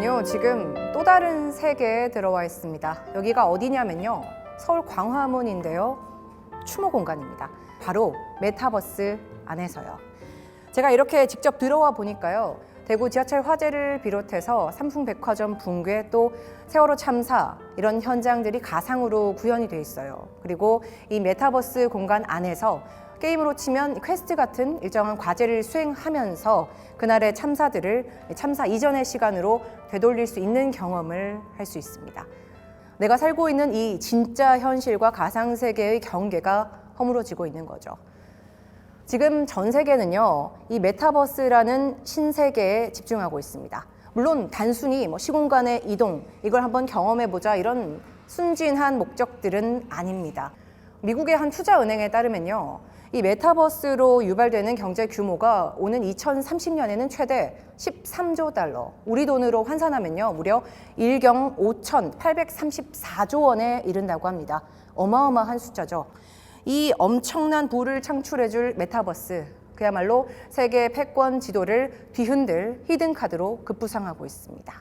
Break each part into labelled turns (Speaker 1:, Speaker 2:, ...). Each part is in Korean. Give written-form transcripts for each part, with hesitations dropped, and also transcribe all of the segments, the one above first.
Speaker 1: 저는요 지금 또 다른 세계에 들어와 있습니다. 여기가 어디냐면요 서울 광화문인데요 추모 공간입니다. 바로 메타버스 안에서요. 제가 이렇게 직접 들어와 보니까요 대구 지하철 화재를 비롯해서 삼풍백화점 붕괴 또 세월호 참사 이런 현장들이 가상으로 구현이 돼 있어요. 그리고 이 메타버스 공간 안에서 게임으로 치면 퀘스트 같은 일정한 과제를 수행하면서 그날의 참사들을 참사 이전의 시간으로 되돌릴 수 있는 경험을 할 수 있습니다. 내가 살고 있는 이 진짜 현실과 가상세계의 경계가 허물어지고 있는 거죠. 지금 전 세계는요, 이 메타버스라는 신세계에 집중하고 있습니다. 물론 단순히 시공간의 이동, 이걸 한번 경험해보자 이런 순진한 목적들은 아닙니다. 미국의 한 투자은행에 따르면요, 이 메타버스로 유발되는 경제 규모가 오는 2030년에는 최대 13조 달러, 우리 돈으로 환산하면요, 무려 1경 5,834조 원에 이른다고 합니다. 어마어마한 숫자죠. 이 엄청난 부를 창출해줄 메타버스, 그야말로 세계 패권 지도를 뒤흔들 히든카드로 급부상하고 있습니다.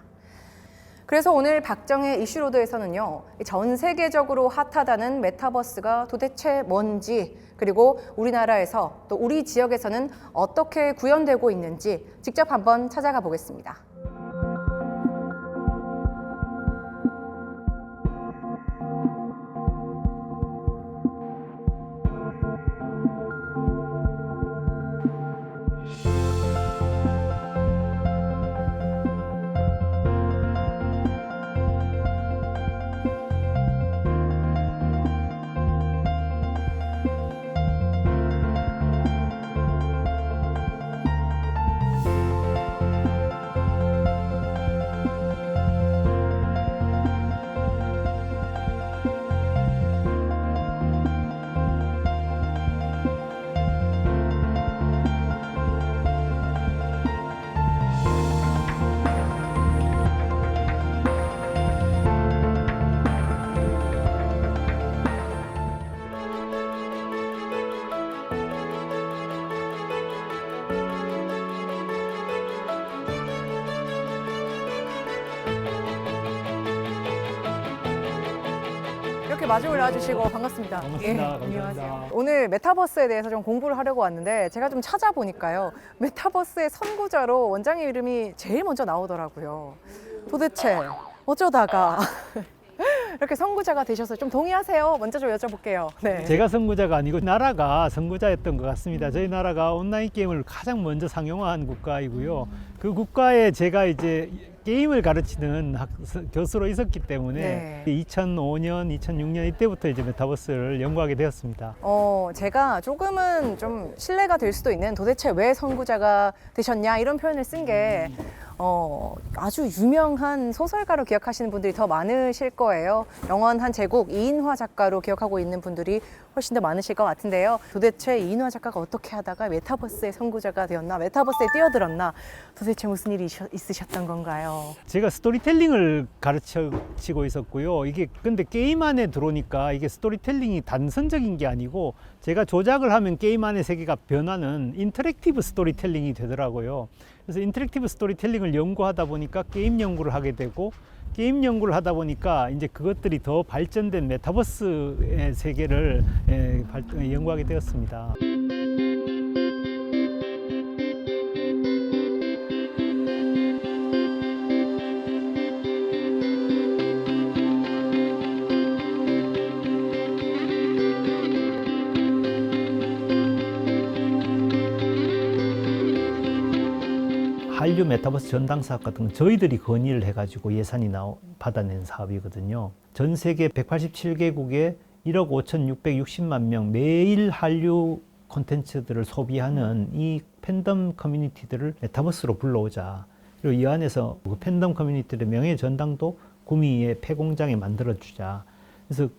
Speaker 1: 그래서 오늘 박정의 이슈로드에서는요, 전 세계적으로 핫하다는 메타버스가 도대체 뭔지, 그리고 우리나라에서 또 우리 지역에서는 어떻게 구현되고 있는지 직접 한번 찾아가 보겠습니다. 이렇게 마주 올라와주시고 반갑습니다.
Speaker 2: 반갑습니다. 감사합니다.
Speaker 1: 안녕하세요. 오늘 메타버스에 대해서 좀 공부를 하려고 왔는데 제가 좀 찾아보니까요. 메타버스의 선구자로 원장님 이름이 제일 먼저 나오더라고요. 도대체 어쩌다가 이렇게 선구자가 되셔서 좀 동의하세요? 먼저 좀 여쭤볼게요. 네.
Speaker 2: 제가 선구자가 아니고 나라가 선구자였던 것 같습니다. 저희 나라가 온라인 게임을 가장 먼저 상용화한 국가이고요. 그 국가에 제가 이제 게임을 가르치는 교수로 있었기 때문에 2005년, 2006년 이때부터 이제 메타버스를 연구하게 되었습니다.
Speaker 1: 제가 조금은 좀 신뢰가 될 수도 있는 도대체 왜 선구자가 되셨냐 이런 표현을 쓴 게 아주 유명한 소설가로 기억하시는 분들이 더 많으실 거예요. 영원한 제국 이인화 작가로 기억하고 있는 분들이 훨씬 더 많으실 것 같은데요. 도대체 이인화 작가가 어떻게 하다가 메타버스의 선구자가 되었나, 메타버스에 뛰어들었나, 도대체 무슨 일이 있으셨던 건가요?
Speaker 2: 제가 스토리텔링을 가르치고 있었고요. 이게 근데 게임 안에 들어오니까 이게 스토리텔링이 단선적인 게 아니고 제가 조작을 하면 게임 안의 세계가 변하는 인터랙티브 스토리텔링이 되더라고요. 그래서 인터랙티브 스토리텔링을 연구하다 보니까 게임 연구를 하게 되고 게임 연구를 하다 보니까 이제 그것들이 더 발전된 메타버스의 세계를 연구하게 되었습니다. 한류 메타버스 전당 사업 같은 건 저희들이 건의를 해가지고 예산이 받아낸 사업이거든요. 전 세계 187개국에 1억 5,660만 명 매일 한류 콘텐츠들을 소비하는 이 팬덤 커뮤니티들을 메타버스로 불러오자. 그리고 이 안에서 그 팬덤 커뮤니티들의 명예 전당도 구미의 폐공장에 만들어주자. 그래서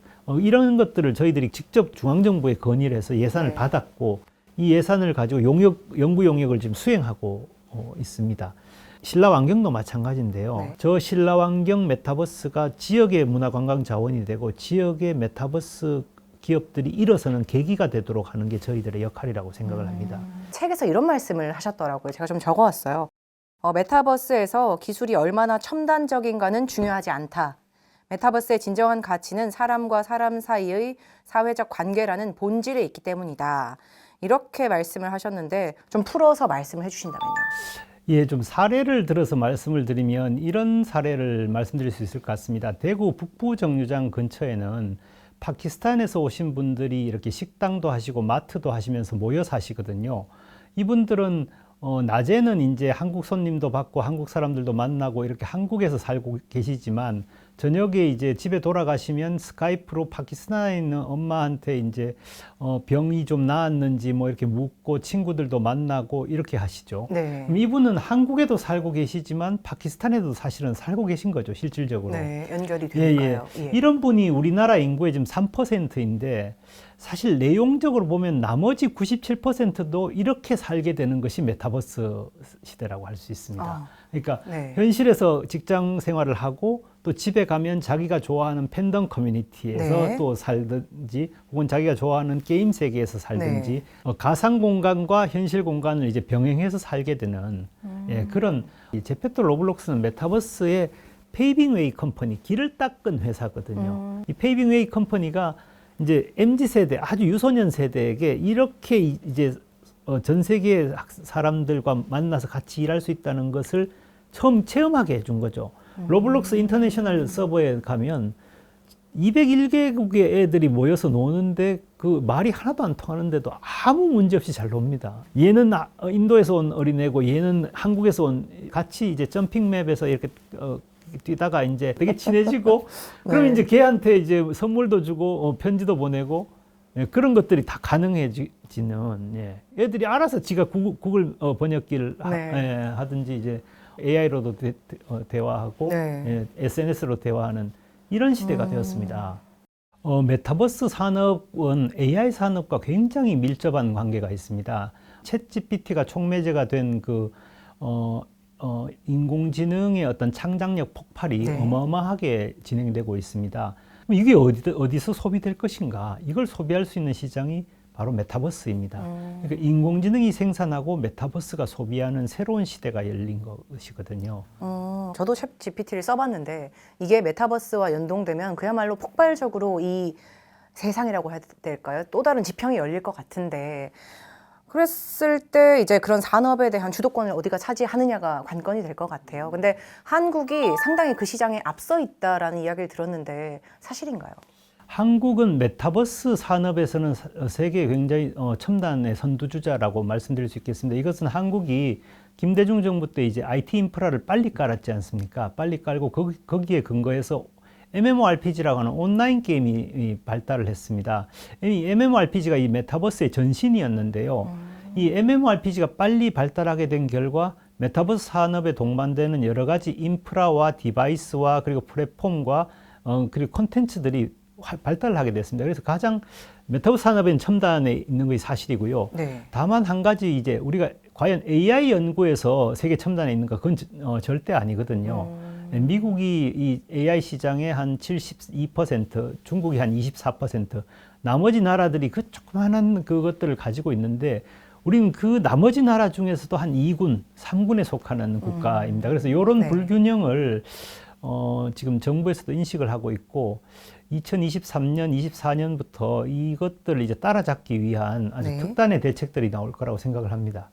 Speaker 2: 이런 것들을 저희들이 직접 중앙정부에 건의를 해서 예산을 받았고 이 예산을 가지고 연구 용역을 지금 수행하고 있습니다. 신라완경도 마찬가지인데요. 저 신라완경 메타버스가 지역의 문화관광 자원이 되고 지역의 메타버스 기업들이 일어서는 계기가 되도록 하는 게 저희들의 역할이라고 생각을 합니다.
Speaker 1: 책에서 이런 말씀을 하셨더라고요. 제가 좀 적어왔어요. 메타버스에서 기술이 얼마나 첨단적인가는 중요하지 않다. 메타버스의 진정한 가치는 사람과 사람 사이의 사회적 관계라는 본질에 있기 때문이다. 이렇게 말씀을 하셨는데 좀 풀어서 말씀을 해주신다면요.
Speaker 2: 예, 좀 사례를 들어서 말씀을 드리면 이런 사례를 말씀드릴 수 있을 것 같습니다. 대구 북부 정류장 근처에는 파키스탄에서 오신 분들이 이렇게 식당도 하시고 마트도 하시면서 모여 사시거든요. 이분들은 낮에는 이제 한국 손님도 받고 한국 사람들도 만나고 이렇게 한국에서 살고 계시지만 저녁에 이제 집에 돌아가시면 스카이프로 파키스탄에 있는 엄마한테 이제 병이 좀 나았는지 뭐 이렇게 묻고 친구들도 만나고 이렇게 하시죠.
Speaker 1: 네.
Speaker 2: 그럼 이분은 한국에도 살고 계시지만 파키스탄에도 사실은 살고 계신 거죠, 실질적으로.
Speaker 1: 네, 연결이 되니까요. 예.
Speaker 2: 이런 분이 우리나라 인구의 지금 3%인데 사실 내용적으로 보면 나머지 97%도 이렇게 살게 되는 것이 메타버스 시대라고 할 수 있습니다. 그러니까
Speaker 1: 네.
Speaker 2: 현실에서 직장 생활을 하고 또 집에 가면 자기가 좋아하는 팬덤 커뮤니티에서
Speaker 1: 네.
Speaker 2: 또 살든지 혹은 자기가 좋아하는 게임 세계에서 살든지
Speaker 1: 네.
Speaker 2: 가상 공간과 현실 공간을 이제 병행해서 살게 되는 그런 제페토 로블록스는 메타버스의 페이빙웨이 컴퍼니, 길을 닦은 회사거든요. 이 페이빙웨이 컴퍼니가 이제 MZ 세대, 아주 유소년 세대에게 이렇게 이제 전 세계의 사람들과 만나서 같이 일할 수 있다는 것을 처음 체험하게 해준 거죠. 로블록스 인터내셔널 서버에 가면 201개국의 애들이 모여서 노는데 그 말이 하나도 안 통하는데도 아무 문제 없이 잘 놉니다. 얘는 인도에서 온 어린애고 얘는 한국에서 온, 같이 이제 점핑맵에서 이렇게 뛰다가 이제 되게 친해지고 그럼 이제 걔한테 이제 선물도 주고 편지도 보내고 그런 것들이 다 가능해지는 애들이 알아서 지가 구글 번역기를 하든지 이제 AI로도 대화하고 SNS로 대화하는 이런 시대가 되었습니다. 메타버스 산업은 AI 산업과 굉장히 밀접한 관계가 있습니다. 챗 GPT가 촉매제가 된 인공지능의 어떤 창작력 폭발이 어마어마하게 진행되고 있습니다. 이게 어디서 소비될 것인가? 이걸 소비할 수 있는 시장이 바로 메타버스입니다. 그러니까 인공지능이 생산하고 메타버스가 소비하는 새로운 시대가 열린 것이거든요.
Speaker 1: 저도 챗 GPT를 써봤는데 이게 메타버스와 연동되면 그야말로 폭발적으로 이 세상이라고 해야 될까요? 또 다른 지평이 열릴 것 같은데 그랬을 때 이제 그런 산업에 대한 주도권을 어디가 차지하느냐가 관건이 될 것 같아요. 근데 한국이 상당히 그 시장에 앞서 있다라는 이야기를 들었는데 사실인가요?
Speaker 2: 한국은 메타버스 산업에서는 세계 굉장히 첨단의 선두주자라고 말씀드릴 수 있겠습니다. 이것은 한국이 김대중 정부 때 이제 IT 인프라를 빨리 깔았지 않습니까? 빨리 깔고 거기에 근거해서 MMORPG라고 하는 온라인 게임이 발달을 했습니다. 이 MMORPG가 이 메타버스의 전신이었는데요. 이 MMORPG가 빨리 발달하게 된 결과 메타버스 산업에 동반되는 여러 가지 인프라와 디바이스와 그리고 플랫폼과 그리고 콘텐츠들이 발달을 하게 됐습니다. 그래서 가장 메타버스 산업엔 첨단에 있는 것이 사실이고요. 다만 한 가지 이제 우리가 과연 AI 연구에서 세계 첨단에 있는가 그건 절대 아니거든요. 미국이 이 AI 시장의 한 72%, 중국이 한 24%, 나머지 나라들이 그 조그마한 그것들을 가지고 있는데 우리는 그 나머지 나라 중에서도 한 2군, 3군에 속하는 국가입니다. 그래서 이런 불균형을 지금 정부에서도 인식을 하고 있고 2023년, 24년부터 이것들을 이제 따라잡기 위한 아주 특단의 대책들이 나올 거라고 생각을 합니다.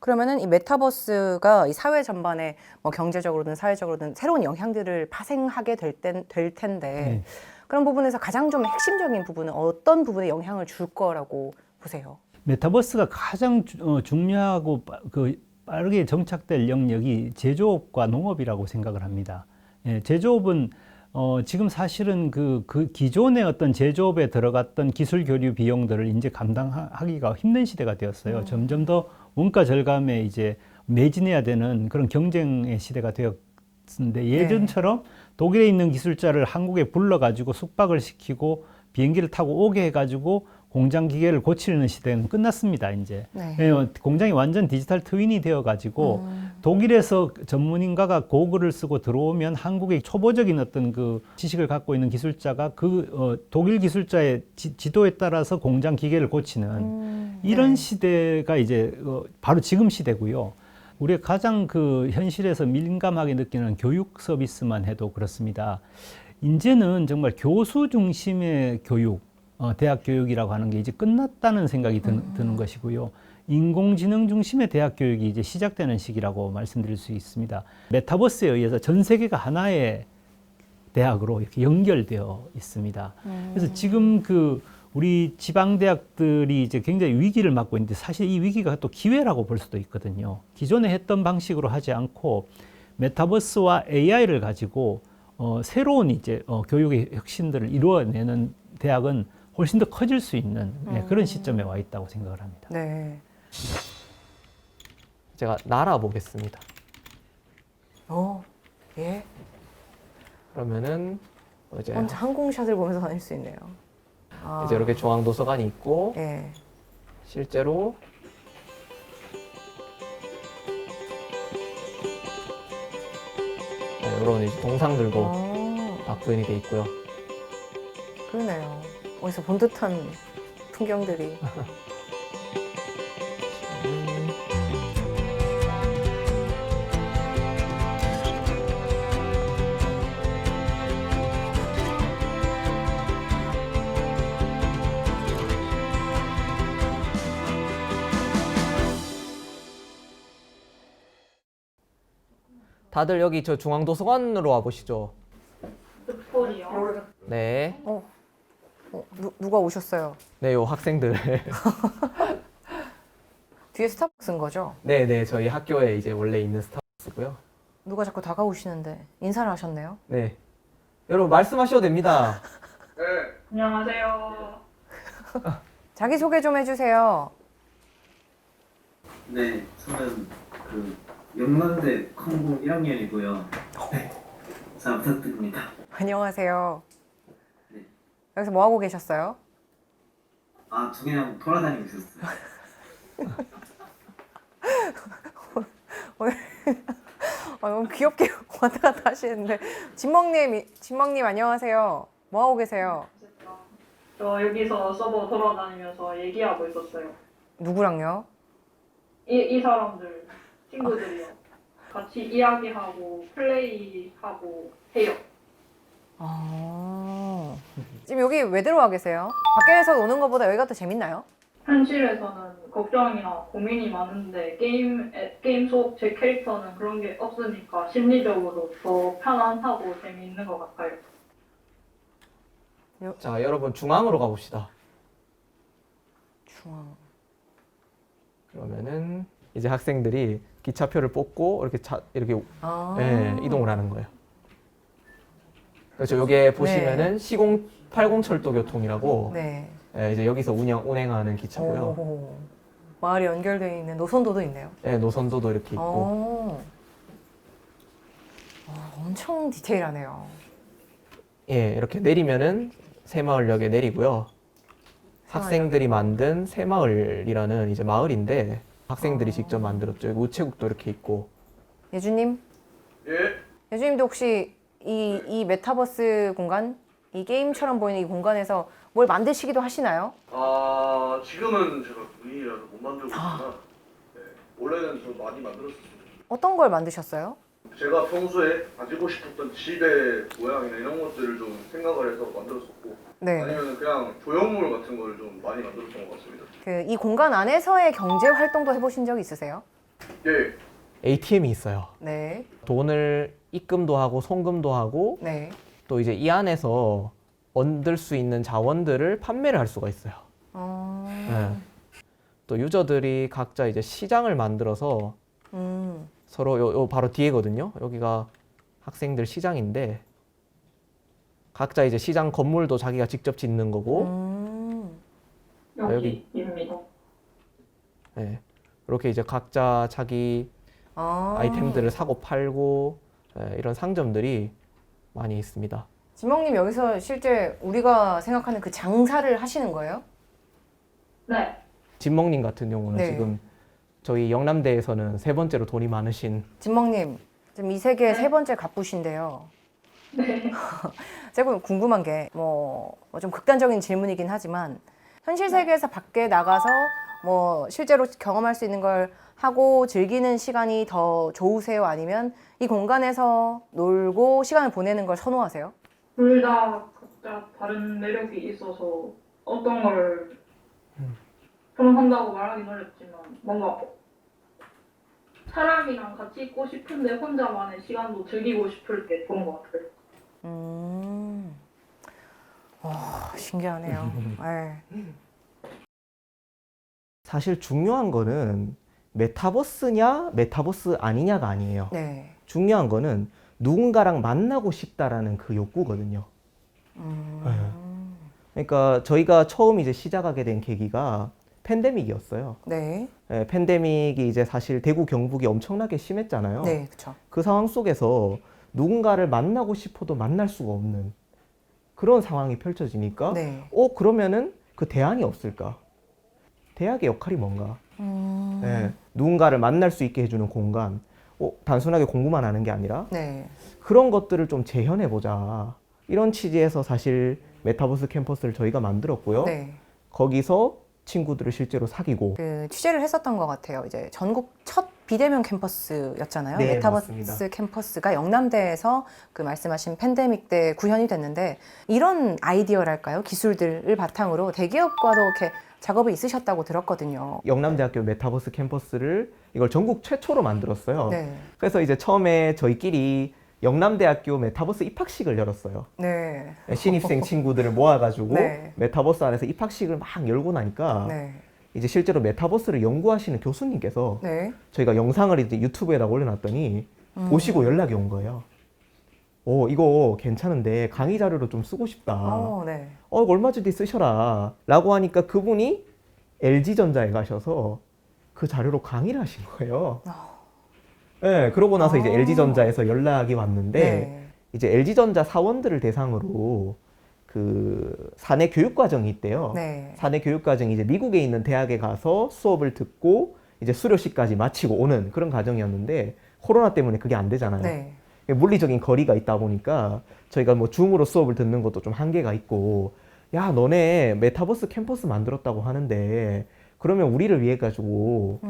Speaker 1: 그러면은 이 메타버스가 이 사회 전반에 뭐 경제적으로든 사회적으로든 새로운 영향들을 파생하게 될 텐데 그런 부분에서 가장 좀 핵심적인 부분은 어떤 부분에 영향을 줄 거라고 보세요?
Speaker 2: 메타버스가 가장 중요하고 빠르게 정착될 영역이 제조업과 농업이라고 생각을 합니다. 제조업은 지금 사실은 그 기존의 어떤 제조업에 들어갔던 기술 교류 비용들을 이제 감당하기가 힘든 시대가 되었어요. 점점 더 원가 절감에 이제 매진해야 되는 그런 경쟁의 시대가 되었는데 예전처럼 독일에 있는 기술자를 한국에 불러가지고 숙박을 시키고 비행기를 타고 오게 해가지고 공장 기계를 고치는 시대는 끝났습니다, 이제. 공장이 완전 디지털 트윈이 되어가지고 독일에서 전문인가가 고글을 쓰고 들어오면 한국의 초보적인 어떤 그 지식을 갖고 있는 기술자가 독일 기술자의 지도에 따라서 공장 기계를 고치는 이런 시대가 이제 바로 지금 시대고요. 우리가 가장 그 현실에서 민감하게 느끼는 교육 서비스만 해도 그렇습니다. 이제는 정말 교수 중심의 교육, 대학 교육이라고 하는 게 이제 끝났다는 생각이 드는 것이고요. 인공지능 중심의 대학 교육이 이제 시작되는 시기라고 말씀드릴 수 있습니다. 메타버스에 의해서 전 세계가 하나의 대학으로 이렇게 연결되어 있습니다. 그래서 지금 그 우리 지방 대학들이 이제 굉장히 위기를 맞고 있는데 사실 이 위기가 또 기회라고 볼 수도 있거든요. 기존에 했던 방식으로 하지 않고 메타버스와 AI를 가지고 새로운 이제 교육의 혁신들을 이루어내는 대학은 훨씬 더 커질 수 있는 그런 시점에 와 있다고 생각을 합니다.
Speaker 1: 네.
Speaker 3: 제가 날아보겠습니다.
Speaker 1: 예.
Speaker 3: 그러면은 이제
Speaker 1: 혼자 항공샷을 보면서 다닐 수 있네요.
Speaker 3: 이제 이렇게 중앙도서관이 있고
Speaker 1: 예.
Speaker 3: 실제로 이런 이제 동상들도 다 구현이 돼 있고요.
Speaker 1: 그러네요. 어디서 본 듯한 풍경들이.
Speaker 3: 다들 여기 저 중앙도서관으로 와 보시죠.
Speaker 4: 득볼이요.
Speaker 3: 네,
Speaker 1: 누가 오셨어요?
Speaker 3: 네, 요 학생들.
Speaker 1: 뒤에 스타벅스인 거죠?
Speaker 3: 네, 네, 저희 학교에 이제 원래 있는 스타벅스고요.
Speaker 1: 누가 자꾸 다가오시는데 인사를 하셨네요.
Speaker 3: 네, 여러분 말씀하셔도 됩니다.
Speaker 4: 안녕하세요.
Speaker 1: 자기 소개 좀 해주세요.
Speaker 5: 네, 저는 그 영남대 컴공 1학년이고요. 네, 잘 부탁드립니다.
Speaker 1: 안녕하세요.
Speaker 5: 네.
Speaker 1: 여기서 뭐 하고 계셨어요?
Speaker 5: 아, 저 그냥 돌아다니고 있었어요.
Speaker 1: 너무 귀엽게 왔다 갔다 하시는데 진멍님 안녕하세요. 뭐 하고 계세요?
Speaker 4: 저 여기서 서버 돌아다니면서 얘기하고 있었어요.
Speaker 1: 누구랑요?
Speaker 4: 이 사람들 친구들이요. 같이 이야기하고 플레이하고 해요.
Speaker 1: 지금 여기 왜 들어와 계세요? 밖에서 노는 것보다 여기가 더 재밌나요?
Speaker 4: 현실에서는 걱정이나 고민이 많은데 게임 속 제 캐릭터는 그런 게 없으니까 심리적으로 더 편안하고 재미있는 것 같아요.
Speaker 3: 자, 여러분 중앙으로 가봅시다.
Speaker 1: 중앙.
Speaker 3: 그러면은 이제 학생들이 기차표를 뽑고 이렇게 예, 이동을 하는 거예요. 그렇죠. 여기에 보시면은 시공 80 철도교통이라고
Speaker 1: 네.
Speaker 3: 예, 이제 여기서 운행하는 기차고요.
Speaker 1: 오, 마을이 연결되어 있는 노선도도 있네요.
Speaker 3: 예, 노선도도 이렇게 있고.
Speaker 1: 엄청 디테일하네요.
Speaker 3: 예, 이렇게 내리면은 새마을역에 내리고요. 학생들이 만든 새마을이라는 이제 마을인데 학생들이 직접 만들었죠. 여기 우체국도 이렇게 있고.
Speaker 1: 예주님?
Speaker 6: 예?
Speaker 1: 예주님도 혹시 이 메타버스 공간, 이 게임처럼 보이는 이 공간에서 뭘 만드시기도 하시나요?
Speaker 6: 아, 지금은 제가 군인이라서 못 만들고 있지만 네, 원래는 저 많이 만들었었어요.
Speaker 1: 어떤 걸 만드셨어요?
Speaker 6: 제가 평소에 가지고 싶었던 집의 모양이나 이런 것들을 좀 생각을 해서 만들었었고
Speaker 1: 네.
Speaker 6: 아니면 그냥 조형물 같은 거를 좀 많이 만들었던 것 같습니다.
Speaker 1: 이 공간 안에서의 경제 활동도 해보신 적 있으세요?
Speaker 6: 예,
Speaker 3: ATM이 있어요.
Speaker 1: 네.
Speaker 3: 돈을 입금도 하고 송금도 하고
Speaker 1: 네.
Speaker 3: 또 이제 이 안에서 얻을 수 있는 자원들을 판매를 할 수가 있어요. 네. 또 유저들이 각자 이제 시장을 만들어서 서로 요 바로 뒤에거든요. 여기가 학생들 시장인데 각자 이제 시장 건물도 자기가 직접 짓는 거고
Speaker 4: 여기입니다.
Speaker 3: 네. 이렇게 이제 각자 자기 아이템들을 사고 팔고 이런 상점들이 많이 있습니다.
Speaker 1: 진멍님 여기서 실제 우리가 생각하는 그 장사를 하시는 거예요?
Speaker 4: 네.
Speaker 3: 진멍님 같은 경우는
Speaker 1: 네.
Speaker 3: 지금 저희 영남대에서는 3번째로 돈이 많으신
Speaker 1: 진멍님 지금 이 세계 세 번째 갑부신데요.
Speaker 4: 네.
Speaker 1: 제가 궁금한 게 좀 극단적인 질문이긴 하지만 현실 세계에서 밖에 나가서 뭐 실제로 경험할 수 있는 걸 하고 즐기는 시간이 더 좋으세요? 아니면 이 공간에서 놀고 시간을 보내는 걸 선호하세요?
Speaker 4: 둘 다 각자 다른 매력이 있어서 어떤 걸 선호한다고 말하긴 어렵지만 뭔가 사람이랑 같이 있고 싶은데 혼자만의 시간도 즐기고 싶을 때 좋은 것 같아요.
Speaker 1: 신기하네요. 네.
Speaker 3: 사실 중요한 거는 메타버스냐 메타버스 아니냐가 아니에요.
Speaker 1: 네.
Speaker 3: 중요한 거는 누군가랑 만나고 싶다라는 그 욕구거든요. 그러니까 저희가 처음 이제 시작하게 된 계기가 팬데믹이었어요.
Speaker 1: 네.
Speaker 3: 예, 팬데믹이 이제 사실 대구 경북이 엄청나게 심했잖아요.
Speaker 1: 네, 그렇죠.
Speaker 3: 그 상황 속에서 누군가를 만나고 싶어도 만날 수가 없는 그런 상황이 펼쳐지니까
Speaker 1: 네.
Speaker 3: 그러면은 그 대안이 없을까? 대학의 역할이 뭔가? 예, 누군가를 만날 수 있게 해주는 공간. 단순하게 공부만 하는 게 아니라
Speaker 1: 네.
Speaker 3: 그런 것들을 좀 재현해보자. 이런 취지에서 사실 메타버스 캠퍼스를 저희가 만들었고요.
Speaker 1: 네.
Speaker 3: 거기서 친구들을 실제로 사귀고.
Speaker 1: 그 취재를 했었던 것 같아요. 이제 전국 첫 비대면 캠퍼스였잖아요.
Speaker 3: 네,
Speaker 1: 메타버스
Speaker 3: 맞습니다.
Speaker 1: 캠퍼스가 영남대에서 그 말씀하신 팬데믹 때 구현이 됐는데 이런 아이디어랄까요? 기술들을 바탕으로 대기업과도 이렇게 작업이 있으셨다고 들었거든요.
Speaker 3: 영남대학교 메타버스 캠퍼스를 이걸 전국 최초로 만들었어요.
Speaker 1: 네.
Speaker 3: 그래서 이제 처음에 저희끼리 영남대학교 메타버스 입학식을 열었어요.
Speaker 1: 네.
Speaker 3: 신입생 친구들을 모아가지고
Speaker 1: 네.
Speaker 3: 메타버스 안에서 입학식을 막 열고 나니까
Speaker 1: 네.
Speaker 3: 이제 실제로 메타버스를 연구하시는 교수님께서
Speaker 1: 네.
Speaker 3: 저희가 영상을 이제 유튜브에다 올려놨더니 보시고 연락이 온 거예요. 이거 괜찮은데 강의 자료로 좀 쓰고 싶다.
Speaker 1: 네.
Speaker 3: 이거 얼마 전에 쓰셔라. 라고 하니까 그분이 LG전자에 가셔서 그 자료로 강의를 하신 거예요. 네, 그러고 나서 이제 LG전자에서 연락이 왔는데
Speaker 1: 네.
Speaker 3: 이제 LG전자 사원들을 대상으로 그 사내 교육 과정이 있대요.
Speaker 1: 네.
Speaker 3: 사내 교육 과정이 이제 미국에 있는 대학에 가서 수업을 듣고 이제 수료식까지 마치고 오는 그런 과정이었는데 코로나 때문에 그게 안 되잖아요.
Speaker 1: 네.
Speaker 3: 물리적인 거리가 있다 보니까 저희가 뭐 줌으로 수업을 듣는 것도 좀 한계가 있고, 야, 너네 메타버스 캠퍼스 만들었다고 하는데 그러면 우리를 위해 가지고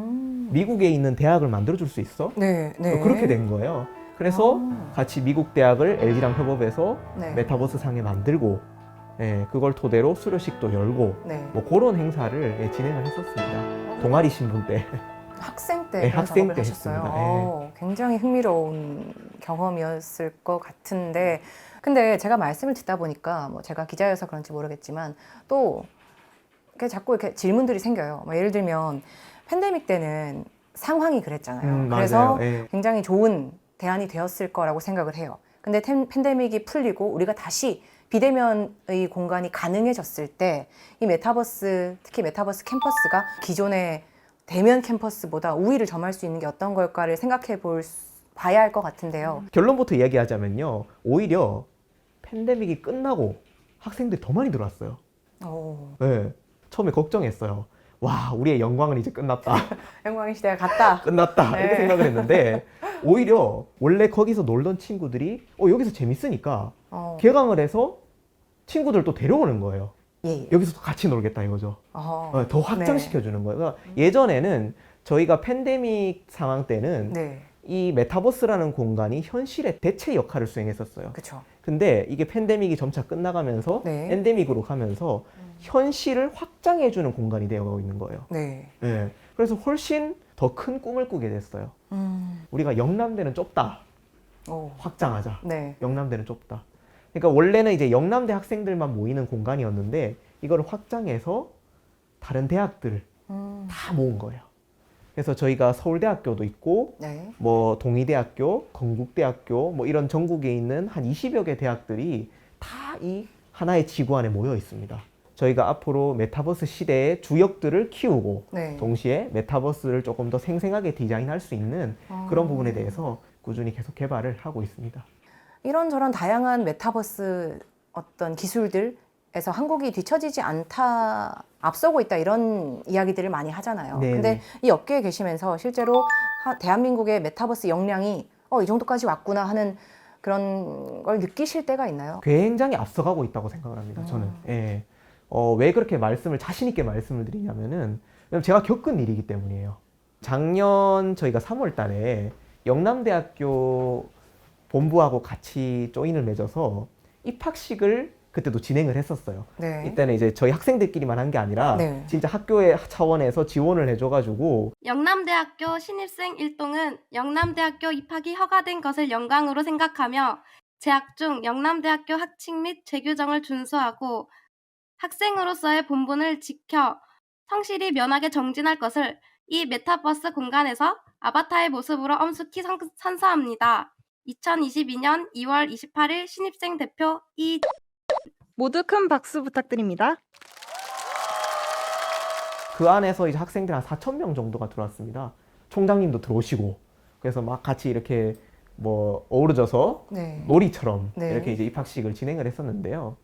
Speaker 3: 미국에 있는 대학을 만들어 줄 수 있어?
Speaker 1: 네. 네.
Speaker 3: 그렇게 된 거예요. 그래서 같이 미국 대학을 LG랑 협업해서
Speaker 1: 네.
Speaker 3: 메타버스 상에 만들고, 그걸 토대로 수료식도 열고,
Speaker 1: 네.
Speaker 3: 뭐 그런 행사를 진행을 했었습니다. 동아리 신분 때.
Speaker 1: 학생 때
Speaker 3: 네,
Speaker 1: 그런
Speaker 3: 학생
Speaker 1: 작업을
Speaker 3: 때
Speaker 1: 하셨어요.
Speaker 3: 했습니다.
Speaker 1: 굉장히 흥미로운 경험이었을 것 같은데, 근데 제가 말씀을 듣다 보니까 뭐 제가 기자여서 그런지 모르겠지만 또 이렇게 자꾸 이렇게 질문들이 생겨요. 뭐 예를 들면 팬데믹 때는 상황이 그랬잖아요. 그래서
Speaker 3: 맞아요. 예.
Speaker 1: 굉장히 좋은 대안이 되었을 거라고 생각을 해요. 근데 팬데믹이 풀리고 우리가 다시 비대면의 공간이 가능해졌을 때 이 메타버스, 특히 메타버스 캠퍼스가 기존의 대면 캠퍼스보다 우위를 점할 수 있는 게 어떤 걸까를 생각해 봐야 할 것 같은데요.
Speaker 3: 결론부터 이야기하자면요. 오히려 팬데믹이 끝나고 학생들이 더 많이 들어왔어요. 네. 처음에 걱정했어요. 와, 우리의 영광은 이제 끝났다.
Speaker 1: 영광의 시대가 갔다.
Speaker 3: 끝났다.
Speaker 1: 네.
Speaker 3: 이렇게 생각을 했는데 오히려 원래 거기서 놀던 친구들이 여기서 재밌으니까 개강을 해서 친구들 또 데려오는 거예요.
Speaker 1: 예.
Speaker 3: 여기서 같이 놀겠다 이거죠. 더 확장시켜주는 거예요. 그러니까 예전에는 저희가 팬데믹 상황 때는
Speaker 1: 네.
Speaker 3: 이 메타버스라는 공간이 현실의 대체 역할을 수행했었어요.
Speaker 1: 그렇죠.
Speaker 3: 근데 이게 팬데믹이 점차 끝나가면서
Speaker 1: 네.
Speaker 3: 엔데믹으로 가면서 현실을 확장해주는 공간이 되어가고 있는 거예요.
Speaker 1: 네.
Speaker 3: 네. 그래서 훨씬 더 큰 꿈을 꾸게 됐어요. 우리가 영남대는 좁다. 확장하자.
Speaker 1: 네.
Speaker 3: 영남대는 좁다. 그러니까 원래는 이제 영남대 학생들만 모이는 공간이었는데 이거를 확장해서 다른 대학들을 다 모은 거예요. 그래서 저희가 서울대학교도 있고
Speaker 1: 네.
Speaker 3: 뭐 동의대학교, 건국대학교 뭐 이런 전국에 있는 한 20여 개 대학들이 다 이 하나의 지구 안에 모여 있습니다. 저희가 앞으로 메타버스 시대의 주역들을 키우고
Speaker 1: 네.
Speaker 3: 동시에 메타버스를 조금 더 생생하게 디자인할 수 있는 그런 부분에 대해서 꾸준히 계속 개발을 하고 있습니다.
Speaker 1: 이런저런 다양한 메타버스 어떤 기술들에서 한국이 뒤처지지 않다, 앞서고 있다 이런 이야기들을 많이 하잖아요.
Speaker 3: 네네.
Speaker 1: 근데 이 업계에 계시면서 실제로 대한민국의 메타버스 역량이 이 정도까지 왔구나 하는 그런 걸 느끼실 때가 있나요?
Speaker 3: 굉장히 앞서가고 있다고 생각을 합니다. 저는. 예. 왜 그렇게 자신 있게 말씀을 드리냐면은 제가 겪은 일이기 때문이에요. 작년 저희가 3월 달에 영남대학교 본부하고 같이 조인을 맺어서 입학식을 그때도 진행을 했었어요.
Speaker 1: 네.
Speaker 3: 이때는 이제 저희 학생들끼리만 한 게 아니라
Speaker 1: 네.
Speaker 3: 진짜 학교의 차원에서 지원을 해줘가지고
Speaker 7: 영남대학교 신입생 일동은 영남대학교 입학이 허가된 것을 영광으로 생각하며 재학 중 영남대학교 학칙 및 재규정을 준수하고 학생으로서의 본분을 지켜 성실히 면하게 정진할 것을 이 메타버스 공간에서 아바타의 모습으로 엄숙히 선서합니다. 2022년 2월 28일 신입생 대표 이
Speaker 8: 모두 큰 박수 부탁드립니다.
Speaker 3: 그 안에서 이제 학생들 한 4,000명 정도가 들어왔습니다. 총장님도 들어오시고 그래서 막 같이 이렇게 뭐 어우러져서
Speaker 1: 네.
Speaker 3: 놀이처럼
Speaker 1: 네.
Speaker 3: 이렇게 이제 입학식을 진행을 했었는데요.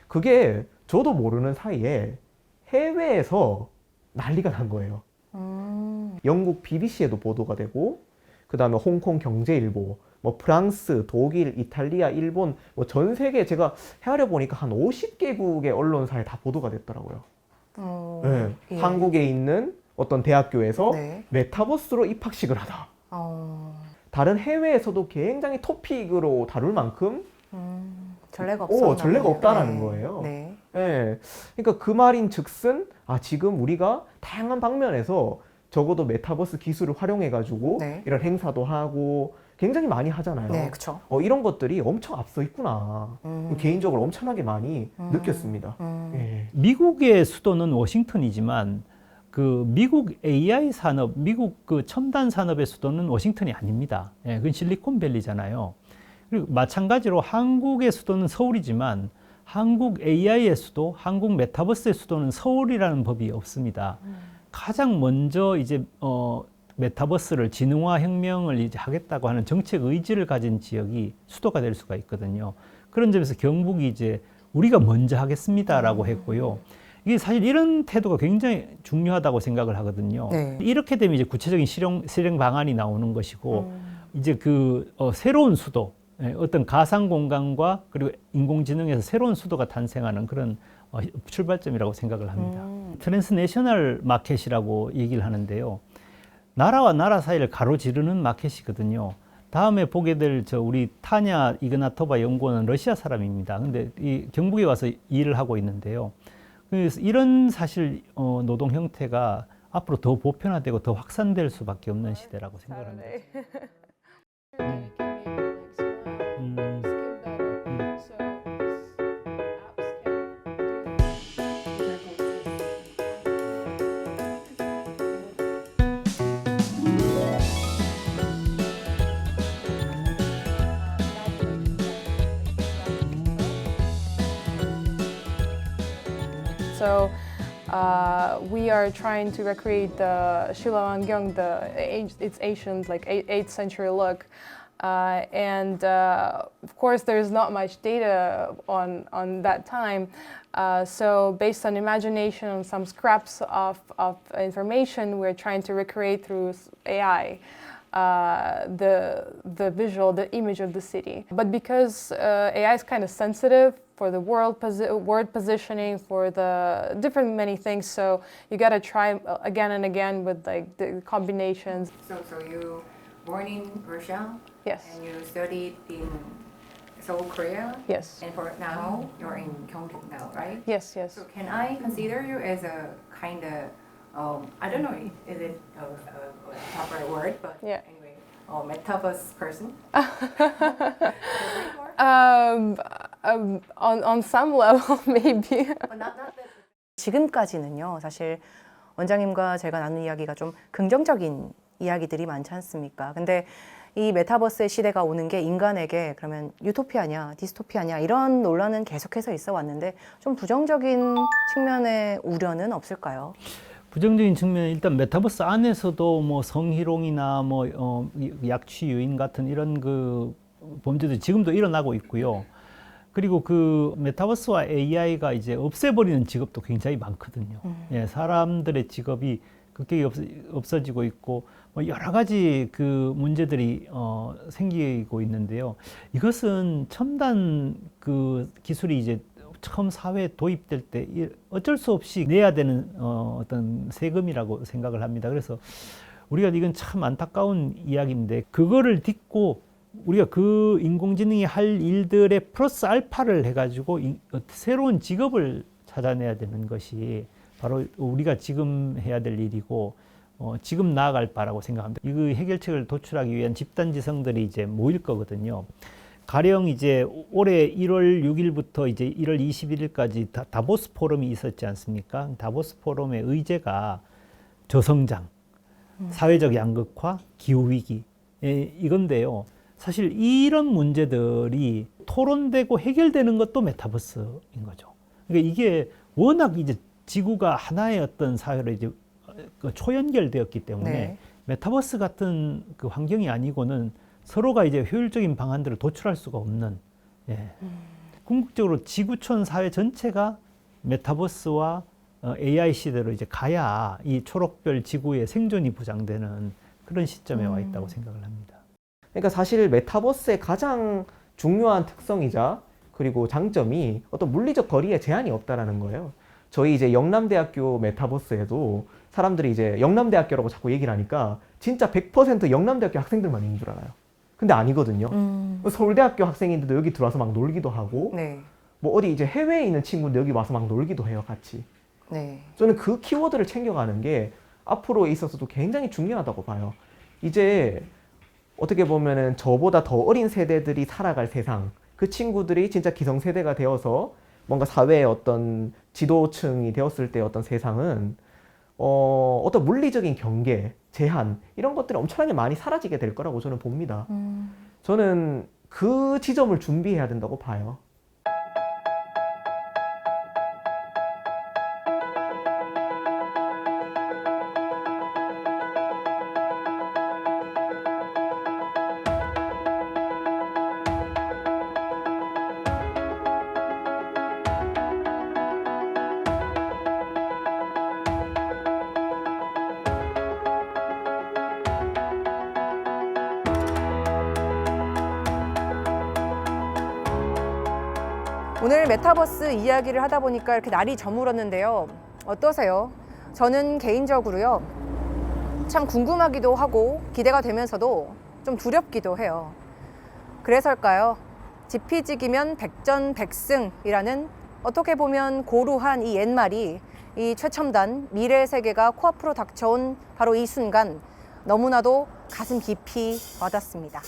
Speaker 3: 그게 저도 모르는 사이에 해외에서 난리가 난 거예요. 영국 BBC에도 보도가 되고 그 다음에 홍콩 경제일보, 뭐 프랑스, 독일, 이탈리아, 일본 뭐 전 세계 제가 헤아려 보니까 한 50개국의 언론사에 다 보도가 됐더라고요. 네.
Speaker 1: 예.
Speaker 3: 한국에 있는 어떤 대학교에서
Speaker 1: 네.
Speaker 3: 메타버스로 입학식을 하다.
Speaker 1: 어,
Speaker 3: 다른 해외에서도 굉장히 토픽으로 다룰 만큼
Speaker 1: 전례가 없었나
Speaker 3: 전례가
Speaker 1: 보네요.
Speaker 3: 없다라는
Speaker 1: 네.
Speaker 3: 거예요.
Speaker 1: 네.
Speaker 3: 예. 그러니까 그 말인 즉슨 지금 우리가 다양한 방면에서 적어도 메타버스 기술을 활용해 가지고
Speaker 1: 네.
Speaker 3: 이런 행사도 하고 굉장히 많이 하잖아요.
Speaker 1: 네, 그렇죠.
Speaker 3: 이런 것들이 엄청 앞서 있구나. 개인적으로 엄청나게 많이 느꼈습니다. 예.
Speaker 2: 미국의 수도는 워싱턴이지만 그 미국 AI 산업, 미국 그 첨단 산업의 수도는 워싱턴이 아닙니다. 예, 그건 실리콘밸리잖아요. 그리고 마찬가지로 한국의 수도는 서울이지만 한국 AI의 수도, 한국 메타버스의 수도는 서울이라는 법이 없습니다. 가장 먼저 이제 메타버스를 지능화 혁명을 이제 하겠다고 하는 정책 의지를 가진 지역이 수도가 될 수가 있거든요. 그런 점에서 경북이 이제 우리가 먼저 하겠습니다라고 했고요. 이게 사실 이런 태도가 굉장히 중요하다고 생각을 하거든요.
Speaker 1: 네.
Speaker 2: 이렇게 되면 이제 구체적인 실행 방안이 나오는 것이고 이제 그 새로운 수도, 어떤 가상 공간과 그리고 인공지능에서 새로운 수도가 탄생하는 그런 출발점이라고 생각을 합니다. 트랜스내셔널 마켓이라고 얘기를 하는데요. 나라와 나라 사이를 가로지르는 마켓이거든요. 다음에 보게 될 우리 타냐 이그나토바 연구원은 러시아 사람입니다. 근데 이 경북에 와서 일을 하고 있는데요. 그래서 이런 사실 노동 형태가 앞으로 더 보편화되고 더 확산될 수밖에 없는 시대라고 생각을 합니다.
Speaker 8: So we are trying to recreate the Shulawangyong, its ancient, like 8th century look. Of course, there's not much data on that time. So based on imagination, on some scraps of information, we're trying to recreate through AI the visual, the image of the city. But because AI is kind of sensitive for the word positioning, for the different many things, so you gotta try again and again with like the combinations.
Speaker 1: So you born in Russia?
Speaker 8: Yes.
Speaker 1: And you studied in Seoul, Korea?
Speaker 8: Yes.
Speaker 1: And for now, you're in Gyeongbuk now, right?
Speaker 8: Yes. Yes.
Speaker 1: So can I consider you as a kind of, I don't know, is it a proper word, but
Speaker 8: Yeah.
Speaker 1: anyway, a metaverse person?
Speaker 8: On some level, maybe.
Speaker 1: 지금까지는요, 사실 원장님과 제가 나눈 이야기가 좀 긍정적인 이야기들이 많지 않습니까? 근데 이 메타버스의 시대가 오는 게 인간에게 그러면 유토피아냐, 디스토피아냐 이런 논란은 계속해서 있어 왔는데 좀 부정적인 측면의 우려는 없을까요?
Speaker 2: 부정적인 측면은 일단 메타버스 안에서도 뭐 성희롱이나 뭐 약취 유인 같은 이런 그 범죄들이 지금도 일어나고 있고요. 그리고 그 메타버스와 AI가 이제 없애버리는 직업도 굉장히 많거든요. 예, 사람들의 직업이 급격히 없어지고 있고 뭐 여러 가지 그 문제들이 생기고 있는데요. 이것은 첨단 그 기술이 이제 처음 사회에 도입될 때 어쩔 수 없이 내야 되는 어떤 세금이라고 생각을 합니다. 그래서 우리가 이건 참 안타까운 이야기인데 그거를 딛고 우리가 그 인공지능이 할 일들에 플러스 알파를 해가지고 새로운 직업을 찾아내야 되는 것이 바로 우리가 지금 해야 될 일이고 지금 나아갈 바라고 생각합니다. 이 해결책을 도출하기 위한 집단지성들이 이제 모일 거거든요. 가령 이제 올해 1월 6일부터 이제 1월 21일까지 다보스 포럼이 있었지 않습니까? 다보스 포럼의 의제가 저성장, 사회적 양극화, 기후위기 이건데요. 사실 이런 문제들이 토론되고 해결되는 것도 메타버스인 거죠. 그러니까 이게 워낙 이제 지구가 하나의 어떤 사회로 이제 초연결되었기 때문에
Speaker 1: 네.
Speaker 2: 메타버스 같은 그 환경이 아니고는 서로가 이제 효율적인 방안들을 도출할 수가 없는, 예. 궁극적으로 지구촌 사회 전체가 메타버스와 AI 시대로 이제 가야 이 초록별 지구의 생존이 보장되는 그런 시점에 와 있다고 생각을 합니다.
Speaker 3: 그러니까 사실 메타버스의 가장 중요한 특성이자 그리고 장점이 어떤 물리적 거리에 제한이 없다라는 거예요. 저희 이제 영남대학교 메타버스에도 사람들이 이제 영남대학교라고 자꾸 얘기를 하니까 진짜 100% 영남대학교 학생들만 있는 줄 알아요. 근데 아니거든요. 서울대학교 학생인데도 여기 들어와서 막 놀기도 하고
Speaker 1: 네.
Speaker 3: 뭐 어디 이제 해외에 있는 친구인데 여기 와서 막 놀기도 해요, 같이.
Speaker 1: 네.
Speaker 3: 저는 그 키워드를 챙겨가는 게 앞으로에 있어서도 굉장히 중요하다고 봐요. 이제 어떻게 보면은 저보다 더 어린 세대들이 살아갈 세상, 그 친구들이 진짜 기성세대가 되어서 뭔가 사회의 어떤 지도층이 되었을 때 어떤 세상은 어떤 물리적인 경계, 제한 이런 것들이 엄청나게 많이 사라지게 될 거라고 저는 봅니다. 저는 그 지점을 준비해야 된다고 봐요.
Speaker 1: 오늘 메타버스 이야기를 하다 보니까 이렇게 날이 저물었는데요. 어떠세요? 저는 개인적으로요. 참 궁금하기도 하고 기대가 되면서도 좀 두렵기도 해요. 그래서일까요? 지피지기면 백전백승이라는 어떻게 보면 고루한 이 옛말이 이 최첨단 미래 세계가 코앞으로 닥쳐온 바로 이 순간 너무나도 가슴 깊이 와닿습니다.